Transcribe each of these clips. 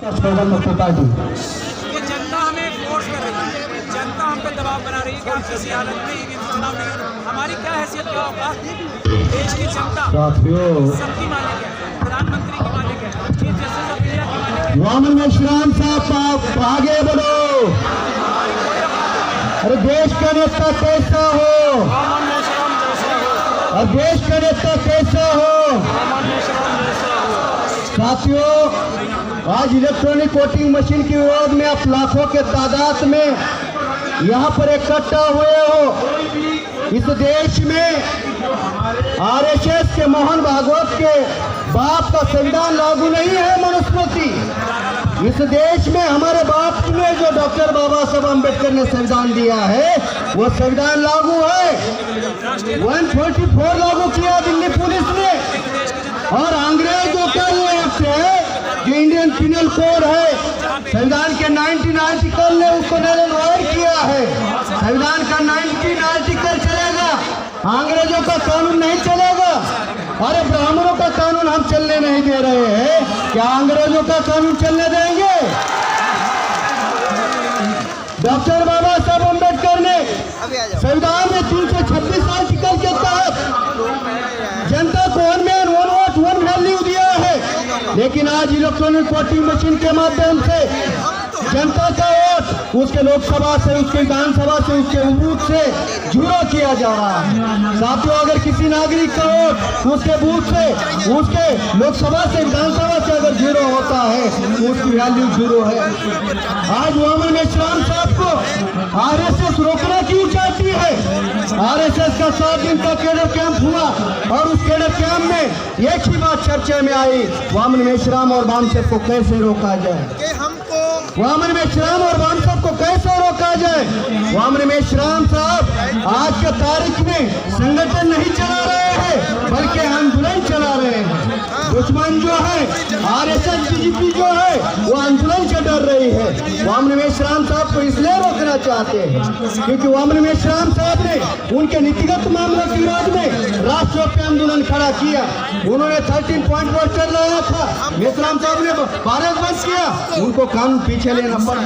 Party ये जनता हमें force कर रही है, जनता हम पे दबाव बना रही है कि आप किसी हालत में ये चुनाव नहीं होना। हमारी क्या हैसियत, क्या औकात? देश की जनता सबकी मालिक है, प्रधानमंत्री की मालिक है, चीफ जस्टिस ऑफ इंडिया की मालिक है। वामन मेश्राम साहब आगे बढ़ो। अरे देश का नेता कैसा हो, और देश का नेता कैसा हो। साथियों, आज इलेक्ट्रॉनिक वोटिंग मशीन के विरोध में आप लाखों के तादाद में यहाँ पर इकट्ठा हुए हो। इस देश में आरएसएस के मोहन भागवत के बाप का संविधान लागू नहीं है, मनुस्मृति। इस देश में हमारे बाप ने जो डॉक्टर बाबा साहब अम्बेडकर ने संविधान दिया है वो संविधान लागू है। 144 लागू किया दिल्ली पुलिस ने, और अंग्रेजों का ये एक्ट है जो इंडियन पिनल कोड है, संविधान के 19 आर्टिकल ने उसको नलवाइड किया है। संविधान का 19 आर्टिकल चलेगा, अंग्रेजों का कानून नहीं चलेगा। अरे ब्राह्मणों का कानून हम चलने नहीं दे रहे हैं, क्या अंग्रेजों का कानून चलने देंगे? डॉक्टर बाबा साहब अम्बेडकर ने संविधान में 326 आर्टिकल के तहत जनता को one man one vote one value दिया है, लेकिन आज इलेक्ट्रॉनिक वोटिंग मशीन के माध्यम से जनता का वोट उसके लोकसभा से, उसके विधानसभा से, उसके बूथ से जुड़ा किया जा रहा है। साथियों, अगर किसी नागरिक का वोट उसके बूथ से, उसके लोकसभा से, विधानसभा से अगर जीरो होता है तो उसकी वैल्यू जीरो है। आज वामन मेश्राम साहब को आरएसएस रोकना क्यों चाहती है? आरएसएस का 7 दिन का कैडर कैंप हुआ और उस कैडर कैंप में एक ही बात चर्चा में आई, वामन मेश्राम और वामसेप को कैसे रोका जाए। वामन मेश्राम और वामसेप को कैसे रोका जाए? वामन मेश्राम साहब आज के तारीख में संगठन नहीं चला रहे हैं बल्कि आंदोलन चला रहे हैं। दुश्मन जो है आरएसएस बीजेपी जो है वो आंदोलन से डर रही है। वामन मेश्राम साहब को इसलिए रोकना चाहते हैं क्योंकि वामन मेश्राम साहब ने उनके नीतिगत मामलों के विरोध में राष्ट्रव्यापी आंदोलन खड़ा किया। उन्होंने 13 पॉइंट पोस्टर लाया था, मेश्राम साहब ने भारत बंद किया, उनको कानून पीछे लेना पड़ा।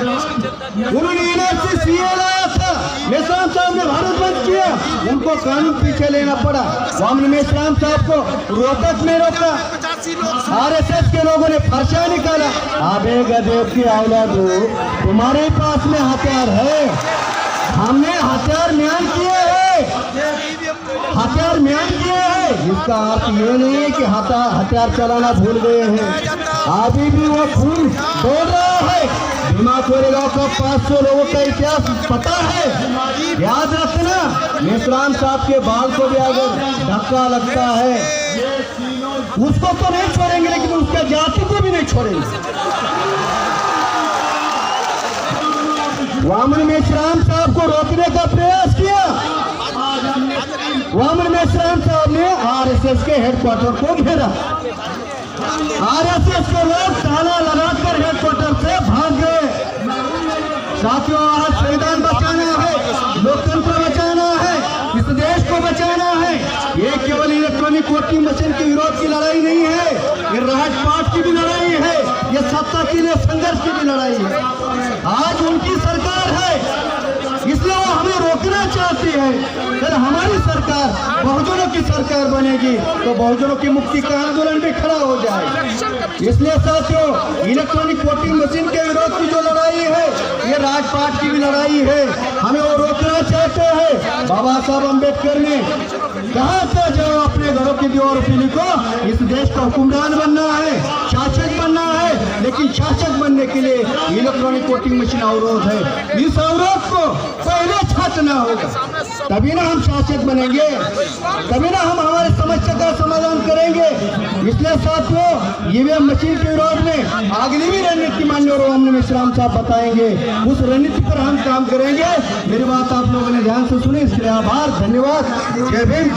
उन्होंने एनआरसी सीए लाया था, मेश्राम साहब ने भारत बंद किया, उनको कानून पीछे लेना पड़ा। वामन मेश्राम साहब को रोहतक में रोका, आरएसएस के लोगों ने फरसा निकाला। आबे गदेव की औलाद हो, तुम्हारे पास में हथियार है, हमने हथियार म्यान किए हैं, हथियार म्यान किए हैं। इसका अर्थ ये नहीं है कि हथियार चलाना भूल गए हैं, अभी भी वो खून बोल रहा है। भीमा कोरेगांव का 500 लोगों का इतिहास पता है, याद रखना। मेश्राम साहब के बाल को भी अगर धक्का लगता है उसको तो नहीं छोड़ेंगे, लेकिन उसके जाति को भी नहीं छोड़ेंगे। वामन मेश्राम साहब को रोकने का प्रयास किया। वामन मेश्राम साहब ने आरएसएस के हेडक्वार्टर को घेरा, आरएसएस के लोग ताला लगाकर हेडक्वार्टर से भाग गए। साथियों, आज संविधान बचाना है, लोकतंत्र बचाना है, इस देश को बचाना है। ये केवल इलेक्ट्रॉनिक वोटिंग मशीन के विरोध की लड़ाई नहीं है, ये राजपाट की भी लड़ाई है, ये सत्ता के लिए संघर्ष की भी लड़ाई है। आज उनकी सरकार है, इसलिए वो हमें रोकना चाहती है। अगर हमारी सरकार बहुजनों की सरकार बनेगी तो बहुजनों की मुक्ति का आंदोलन भी खड़ा हो जाएगा। इसलिए साथियों, इलेक्ट्रॉनिक वोटिंग मशीन के विरोध की जो लड़ाई है ये राजपाट की भी लड़ाई है, हमें वो रोकना चाहते हैं। बाबा साहब अम्बेडकर ने कहा था जो अपने घरों की दीवारों पे लिखो, इस देश का हुक्मरान बनना है, शासक बनना है, लेकिन शासक बनने के लिए इलेक्ट्रॉनिक वोटिंग मशीन अवरोध है। इस अवरोध को पहले छाटना होगा, तभी ना हम शासक बनेंगे, तभी ना हम हमारे समस्या का समाधान करेंगे। इसलिए साथियों, ईवीएम मशीन के विरोध में अगली भी रणनीति माननीय वामन मेश्राम साहब बताएंगे, उस रणनीति पर हम काम करेंगे। मेरी बात आप लोगों ने ध्यान से सुनी, इसके लिए आभार, धन्यवाद। जय भीम।